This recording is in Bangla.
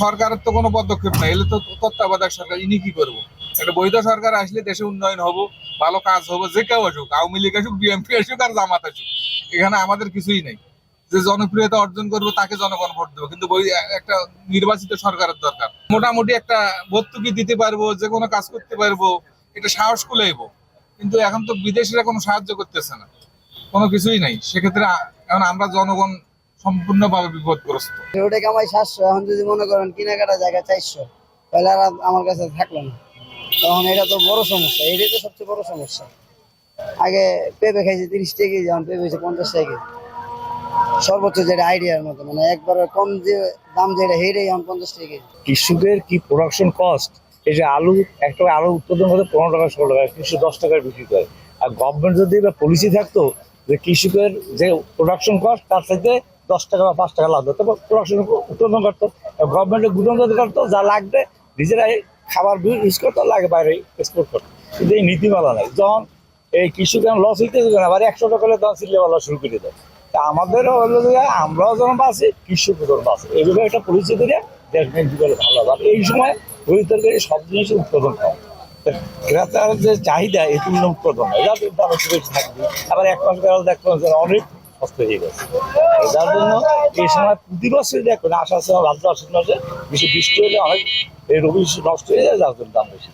সরকারের তো কোনো পদক্ষেপ নাই, এলে তো তত্ত্বাবধায়ক সরকার, ইনি কি করবো? একটা বৈধ সরকার আসলে দেশে উন্নয়ন হবো, ভালো কাজ হবো, যে কেউ আসুক, আওয়ামী লীগ আসুক, বিএনপি আসুক, আর জামাত আসুক, এখানে আমাদের কিছুই নাই। যে জনপ্রিয়তা অর্জন করবো তাকে জনগণ ভোট দেবো, কিন্তু একটা নির্বাচিত সরকারের দরকার। মোটামুটি একটা ভর্তুকি দিতে পারবো, যে কোনো কাজ করতে পারবো, এটা সাহস কুলাইবো। কিন্তু এখন তো বিদেশিরা কোনো সাহায্য করতেছে না, কোনো কিছুই নাই। সেক্ষেত্রে এখন আমরা জনগণ সম্পূর্ণভাবে বিপদগ্রস্ত। ওটা কামাই 700, এখন যদি মনে করেন কেনাকাটা জায়গা 400, তাহলে আর আমার কাছে থাকলো না। তখন এটা তো বড় সমস্যা, এটাই তো সবচেয়ে বড় সমস্যা। আগে পেঁপে খাইছে 30 টাকা কেজি, এখন পেঁপে হয়েছে 50 টাকা কেজি। সর্বোচ্চ যেটা আইডিয়ার মতো, মানে একবার কম যে দাম যেটা হেরেই এখন 50 টাকা কেজি। কৃষকের কি প্রোডাকশন কস্ট, এই যে আলু একটা আলু উৎপাদন করতে 15 টাকা 16 টাকা, কৃষক 10 টাকায় বিক্রি করে। আর গভর্নমেন্ট যদি এবার পলিসি থাকতো যে কৃষকের যে প্রোডাকশন কস্ট তার সাথে 10 টাকা বা 5 টাকা লাভ হতো, প্রোডাকশন উৎপাদন করতো, গভর্নমেন্টের গুদাম করতো, যা লাগবে নিজেরাই খাবার ইউজ করতো, লাগে বাইরে এক্সপোর্ট করতো। কিন্তু এই নীতিমালা নাই। যখন এই কৃষক লস হইতে আবার 100 টাকা হলে তখন সিলেবালা শুরু করে দেয়। তা আমাদেরও হলো যে আমরাও যখন বাঁচি, কৃষকও যখন বাঁচে, এইভাবে একটা পরিচয় দিয়ে দেখবেন জীবনে ভালো হবে। এই সময় ওই তরকারি সব জিনিসের উৎপাদন কম, ক্রেতার যে চাহিদা এই তুলনা উৎপাদন হয়, যাদের দাম একটু বেশি থাকবে। আবার এক মাস গেল দেখলাম যে অনেক সস্তা হয়ে গেছে। যার জন্য এই সময় প্রতি বছর দেখবেন আষাঢ় মাসে ভাদ্র আশ্বিন মাসে বেশি বৃষ্টি হলে অনেক এই রবি নষ্ট হয়ে যায়, যার জন্য দাম বেশি।